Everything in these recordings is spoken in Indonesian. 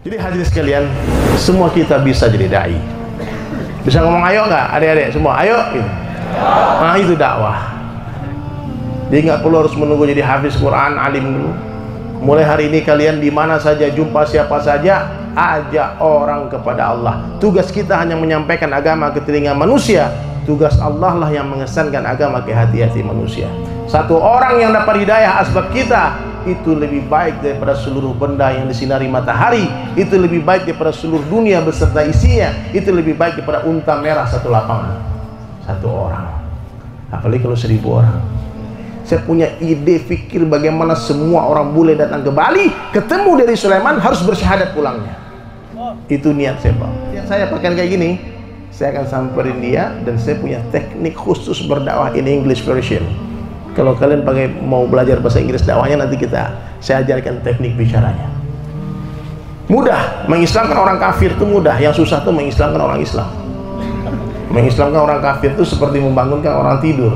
Jadi hadirin sekalian, semua kita bisa jadi dai. Bisa ngomong ayo nggak adik-adik semua? Ayo gitu. Nah itu dakwah. Jadi nggak perlu harus menunggu jadi hafiz Quran, alim dulu. Mulai hari ini kalian di mana saja, jumpa siapa saja, ajak orang kepada Allah. Tugas kita hanya menyampaikan agama ke telinga manusia. Tugas Allah lah yang mengesankan agama ke hati-hati manusia. Satu orang yang dapat hidayah asbab kita, itu lebih baik daripada seluruh benda yang disinari matahari. Itu lebih baik daripada seluruh dunia beserta isinya. Itu lebih baik daripada unta merah satu lapangan. Satu orang, apalagi kalau 1000 orang. Saya punya ide fikir bagaimana semua orang boleh datang ke Bali, ketemu dari Sulaiman, harus bersyahadat pulangnya. Itu niat saya, Pak. Yang saya pakai kayak gini, saya akan samperin dia, dan saya punya teknik khusus berdakwah in English version. Kalau kalian mau belajar bahasa Inggris dakwahnya, nanti saya ajarkan teknik bicaranya. Mudah, mengislamkan orang kafir itu mudah. Yang susah itu mengislamkan orang Islam. Mengislamkan orang kafir itu seperti membangunkan orang tidur.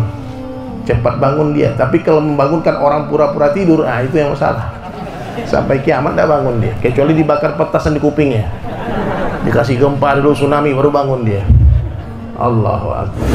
Cepat bangun dia. Tapi kalau membangunkan orang pura-pura tidur, nah itu yang masalah. Sampai kiamat tidak bangun dia. Kecuali dibakar petasan di kupingnya. Dikasih gempa dulu, tsunami, baru bangun dia. Allahu Akbar.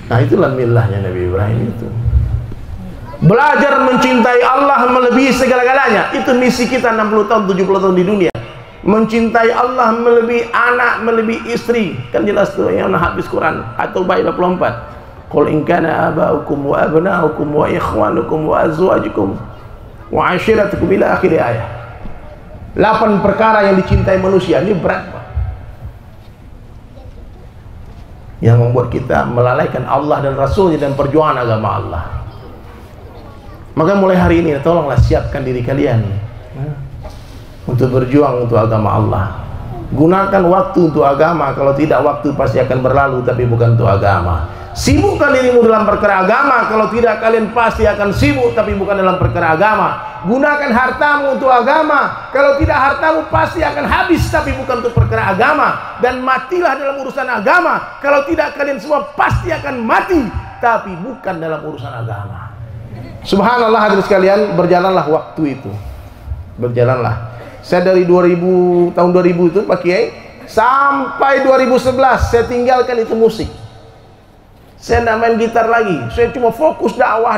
Nah itulah milahnya Nabi Ibrahim itu. Belajar mencintai Allah melebihi segala-galanya. Itu misi kita 60 tahun, 70 tahun di dunia. Mencintai Allah melebihi anak, melebihi istri. Kan jelas tuh yang habis Quran. At-Taubah 24. Qul in kana aba'ukum wa abna'ukum wa ikhwanukum wa azwajukum wa ashiratukum ila akhir ayat. 8 perkara yang dicintai manusia. Ini berat, Pak. Yang membuat kita melalaikan Allah dan Rasulnya dan perjuangan agama Allah. Maka mulai hari ini tolonglah siapkan diri kalian untuk berjuang untuk agama Allah. Gunakan waktu untuk agama. Kalau tidak, waktu pasti akan berlalu, tapi bukan untuk agama. Sibukkan dirimu dalam perkara agama. Kalau tidak, kalian pasti akan sibuk, tapi bukan dalam perkara agama. Gunakan hartamu untuk agama. Kalau tidak, hartamu pasti akan habis, tapi bukan untuk perkara agama. Dan matilah dalam urusan agama. Kalau tidak, kalian semua pasti akan mati, tapi bukan dalam urusan agama. Subhanallah, hadirin sekalian, berjalanlah waktu itu. Berjalanlah. Saya dari tahun 2000 itu Pak Kiai, sampai 2011 saya tinggalkan itu musik. Saya tidak main gitar lagi. Saya cuma fokus dakwah.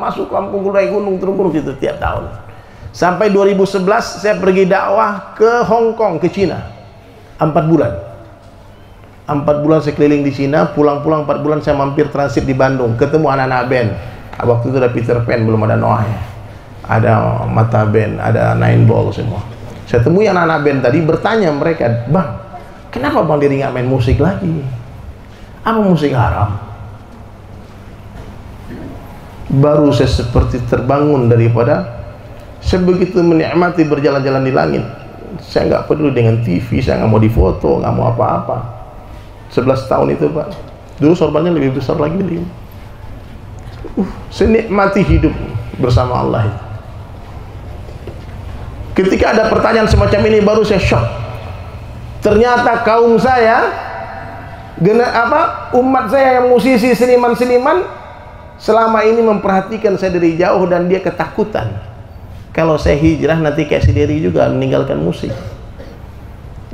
Masuk kampung Gulai Gunung, turun gunung gitu tiap tahun. Sampai 2011 saya pergi dakwah ke Hong Kong, ke Cina. 4 bulan. 4 bulan saya keliling di Cina. Pulang-pulang 4 bulan saya mampir transit di Bandung. Ketemu anak-anak band. Waktu itu ada Peter Pan, belum ada Noah ya. Ada Mata Band, ada Nine Ball semua. Saya temui anak-anak band tadi, bertanya mereka, "Bang, kenapa Bang Diri nggak main musik lagi? Apa musik haram?" Baru saya seperti terbangun daripada saya begitu menikmati berjalan-jalan di langit. Saya nggak peduli dengan TV, saya nggak mau difoto, nggak mau apa-apa. 11 tahun itu, Pak. Dulu sorbannya lebih besar lagi dari ini. Saya nikmati hidup bersama Allah itu. Ketika ada pertanyaan semacam ini, baru saya shock. Ternyata kaum saya, umat saya yang musisi, seniman-seniman, selama ini memperhatikan saya dari jauh, dan dia ketakutan kalau saya hijrah nanti kayak si Dery juga meninggalkan musik.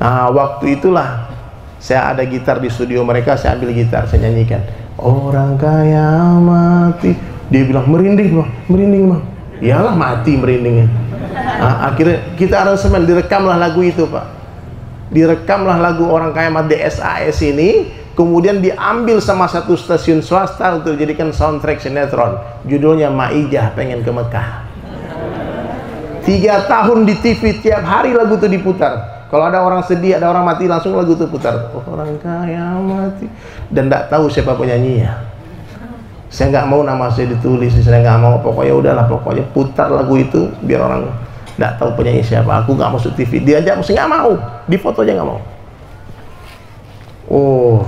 Nah, waktu itulah saya ada gitar di studio mereka, saya ambil gitar, saya nyanyikan orang kaya mati. Dia bilang merinding Bang, merinding Bang. Iyalah mati merindingnya. Nah, akhirnya kita aransemen, direkamlah lagu itu Pak. Direkamlah lagu orang kaya mati DSAS ini. Kemudian diambil sama satu stasiun swasta untuk dijadikan soundtrack sinetron. Judulnya Maijah Pengen ke Mekah. 3 tahun di TV tiap hari lagu itu diputar. Kalau ada orang sedih, ada orang mati, langsung lagu itu putar. Orang kaya mati. Dan tidak tahu siapa penyanyinya. Saya nggak mau nama saya ditulis, saya nggak mau. Pokoknya udahlah, pokoknya putar lagu itu biar orang nggak tahu penyanyi siapa. Aku nggak masuk TV. Dia aja mesti nggak mau. Di foto aja nggak mau. Oh,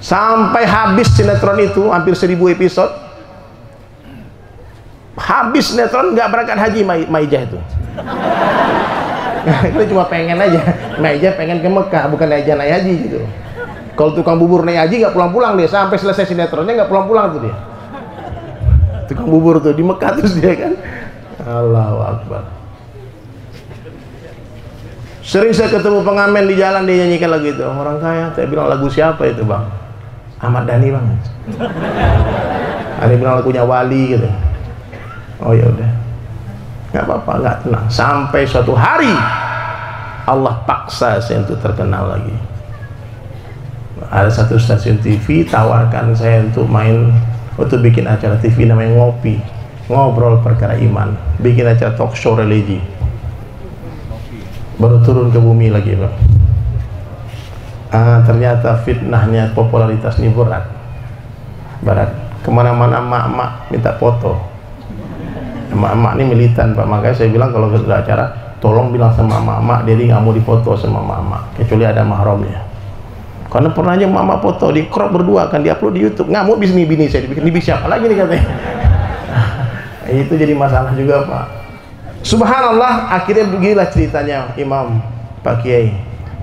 sampai habis sinetron itu hampir 1000 episode. Habis sinetron nggak berangkat haji Maijah itu. Itu cuma pengen aja. Maijah pengen ke Mekah, bukan aja naik haji gitu. Kalau tukang bubur naik haji nggak pulang-pulang dia, sampai selesai sinetronnya nggak pulang-pulang tuh dia. Tukang bubur tuh di Mekah terus dia kan. Allahu Akbar. Sering saya ketemu pengamen di jalan, dia nyanyikan lagu itu. Orang kaya, saya bilang lagu siapa itu bang? Ahmad Dhani bang. Ada yang bilang lagunya Wali gitu. Oh ya udah, nggak apa-apa, nggak tenang. Sampai suatu hari Allah paksa saya untuk terkenal lagi. Ada satu stasiun TV tawarkan saya untuk main, untuk bikin acara TV namanya Ngopi, ngobrol perkara iman, bikin acara talk show religi. Baru turun ke bumi lagi bang. Ternyata fitnahnya popularitas ini berat. Kemana-mana emak-emak minta foto. Emak-emak ini militan pak, makanya saya bilang kalau sudah acara tolong bilang sama emak-emak jadi nggak mau difoto sama emak-emak kecuali ada mahramnya. Karena pernah aja emak-emak foto di crop berdua kan diupload di YouTube, nggak mau bisnis bini saya dibikin, ini siapa lagi nih katanya. Itu jadi masalah juga pak. Subhanallah, akhirnya beginilah ceritanya Imam Pak Kiai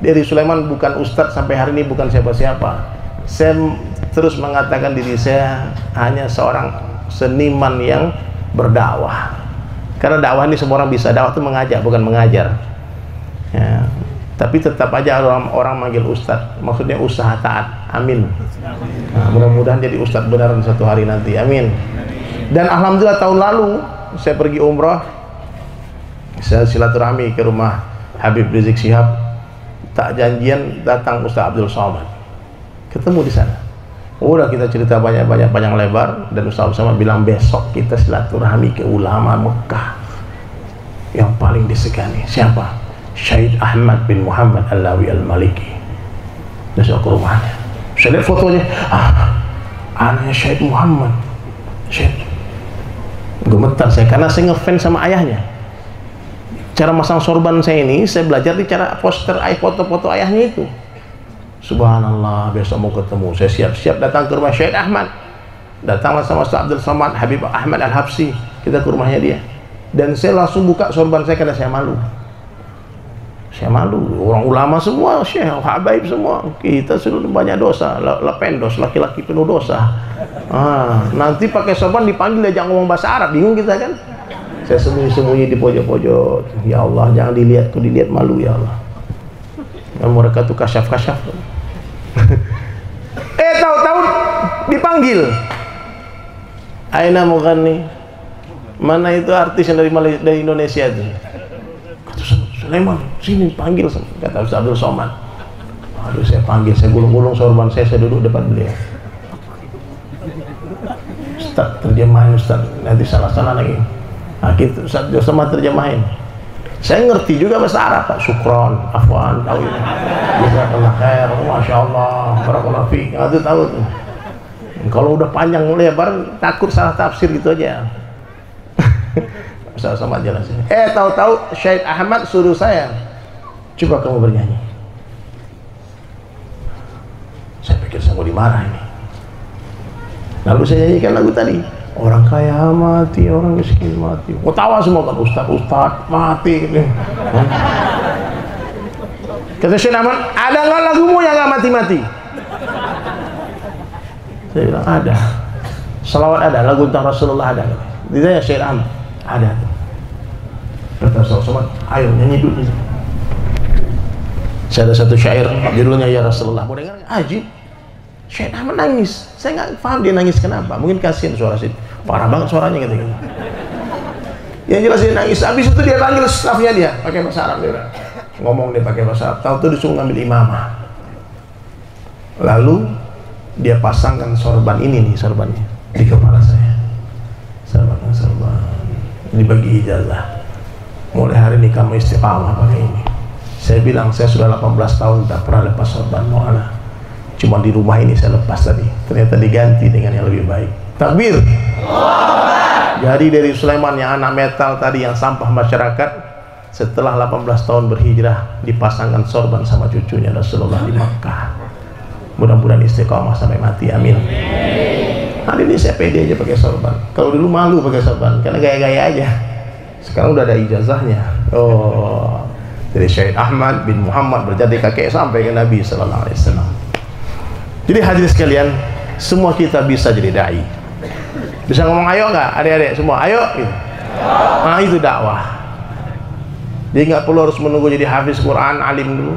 dari Sulaiman, bukan ustadz sampai hari ini, bukan siapa-siapa. Saya terus mengatakan diri saya hanya seorang seniman yang berdakwah, karena dakwah ini semua orang bisa. Dakwah itu mengajak bukan mengajar ya. Tapi tetap aja orang manggil ustadz, maksudnya usaha taat. Amin. Nah, mudah-mudahan jadi ustadz beneran satu hari nanti, amin. Dan alhamdulillah tahun lalu saya pergi umrah, saya silaturahmi ke rumah Habib Rizik Syihab, tak janjian datang Ustaz Abdul Somad, ketemu di sana. Udah kita cerita banyak lebar, dan Ustaz Somad bilang besok kita silaturahmi ke ulama Mekah yang paling disegani. Siapa? Syahid Ahmad bin Muhammad Alawi Al-Maliki. Besok ke rumahnya. Saya lihat fotonya, anaknya Syahid Muhammad. Syahid. Gemetar saya karena saya ngefans sama ayahnya. Cara masang sorban saya ini, saya belajar di cara poster foto-foto ayahnya itu. Subhanallah, besok mau ketemu. Saya siap-siap datang ke rumah Syahid Ahmad. Datanglah sama Ustaz Abdul Somad, Habib Ahmad Al-Habsi. Kita ke rumahnya dia. Dan saya langsung buka sorban saya karena saya malu. Saya malu. Orang ulama semua, Syekh, Habaib semua. Kita sudah banyak dosa. Lependos, laki-laki penuh dosa. Nanti pakai sorban dipanggil diajak ngomong bahasa Arab. Bingung kita kan? Saya sembunyi-sembunyi di pojok-pojok. Ya Allah, jangan dilihat, tuh dilihat malu ya Allah. Dan mereka tuh kasyaf-kasyaf. Tahu-tahu dipanggil. Aina Mughanni, mana itu artis yang dari Indonesia itu? Kata Sulaiman, sini panggil, kata Ustaz Abdul Somad. Aduh, saya panggil, saya gulung-gulung sorban saya duduk depan beliau. Ustaz, terjemahin Ustaz, nanti salah-salah lagi. Gitu, Ustaz Abdul Somad terjemahin. Saya ngerti juga bahasa Arab, Pak. Syukron, afwan, tahu ini. Jazakallah khair, masya Allah, barakallahu fiik. Itu tahu tuh. Kalau udah panjang lebar, takut salah tafsir gitu aja. Sama jelasin. Tahu-tahu Syahid Ahmad suruh saya, coba kamu bernyanyi. Saya pikir saya mau dimarah ini. Lalu saya nyanyikan lagu tadi. Orang kaya mati, orang miskin mati. Tawa semua kan, ustaz mati. Kata Syekh Ahmad, ada nggak lagumu yang nggak mati-mati? Saya bilang ada. Salawat ada, lagu tentang Rasulullah ada. Ditanya Syekh Ahmad, ada. Kata Syekh, ayo nyanyi dulu. Saya ada satu syair judulnya Ya Rasulullah. Mau dengar? Ajib. Syekh Ahmad nangis. Saya nggak paham dia nangis kenapa. Mungkin kasihan suara sih. Parah banget suaranya gitu. Yang jelas dia nangis. Habis itu dia panggil stafnya dia pakai bahasa Arab dia. Ngomong dia pakai bahasa Arab. Tahu tuh disuruh ngambil imamah. Lalu dia pasangkan sorban ini nih, sorbannya di kepala saya. Sorban. dibagi ijazah. Mulai hari ini kamu istiqamah pakai ini. Saya bilang saya sudah 18 tahun tak pernah lepas sorban mu'ala. Cuma di rumah ini saya lepas tadi. Ternyata diganti dengan yang lebih baik. Takbir. Jadi dari Sulaiman yang anak metal tadi yang sampah masyarakat, setelah 18 tahun berhijrah dipasangkan sorban sama cucunya Rasulullah di Makkah. Mudah-mudahan istiqamah sampai mati, amin. Hari ini saya pede aja pakai sorban. Kalau dulu malu pakai sorban karena gaya-gaya aja. Sekarang udah ada ijazahnya. Oh, dari Syed Ahmad bin Muhammad berjadi kakek sampai ke Nabi Sallallahu Alaihi Wasallam. Jadi hadirin sekalian, semua kita bisa jadi dai. Bisa ngomong ayo nggak, adik-adik semua? Ayo. Gitu. Nah itu dakwah. Jadi nggak perlu harus menunggu jadi hafiz Quran, alim dulu.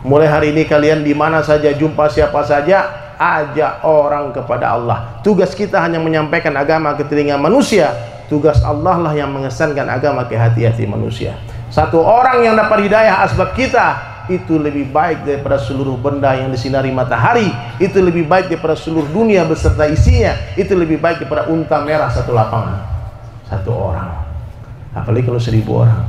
Mulai hari ini kalian di mana saja, jumpa siapa saja, ajak orang kepada Allah. Tugas kita hanya menyampaikan agama ke telinga manusia. Tugas Allah lah yang mengesankan agama ke hati-hati manusia. Satu orang yang dapat hidayah asbab kita, itu lebih baik daripada seluruh benda yang disinari matahari. Itu lebih baik daripada seluruh dunia beserta isinya. Itu lebih baik daripada unta merah satu lapangan. Satu orang. Apalagi kalau 1000 orang.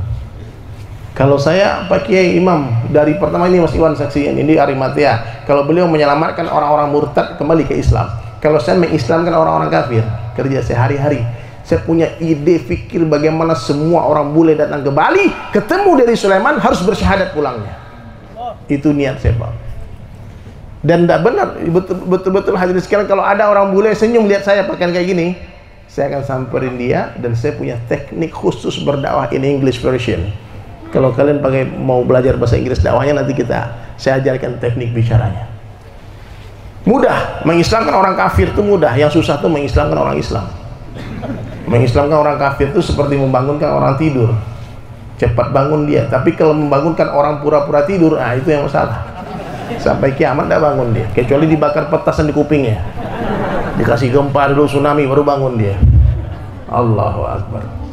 Kalau saya Pak Kiai Imam dari pertama ini Mas Iwan saksikan ini Arimatea, kalau beliau menyelamatkan orang-orang murtad kembali ke Islam. Kalau saya mengislamkan orang-orang kafir, kerja sehari-hari. Saya punya ide fikir bagaimana semua orang bule datang ke Bali, ketemu dari Sulaiman harus bersyahadat pulangnya. Itu niat saya Pak. Dan tidak benar, betul-betul hadirin sekalian, kalau ada orang bule senyum lihat saya pakaian kayak gini, saya akan samperin dia. Dan saya punya teknik khusus berdakwah in English version. Kalau kalian mau belajar bahasa Inggris dakwahnya, nanti saya ajarkan teknik bicaranya. Mudah, mengislamkan orang kafir itu mudah. Yang susah itu mengislamkan orang Islam. Mengislamkan orang kafir itu seperti membangunkan orang tidur. Cepat bangun dia. Tapi kalau membangunkan orang pura-pura tidur, nah itu yang masalah. Sampai kiamat tidak bangun dia. Kecuali dibakar petasan di kupingnya. Dikasih gempa dulu, tsunami, baru bangun dia. Allahu Akbar.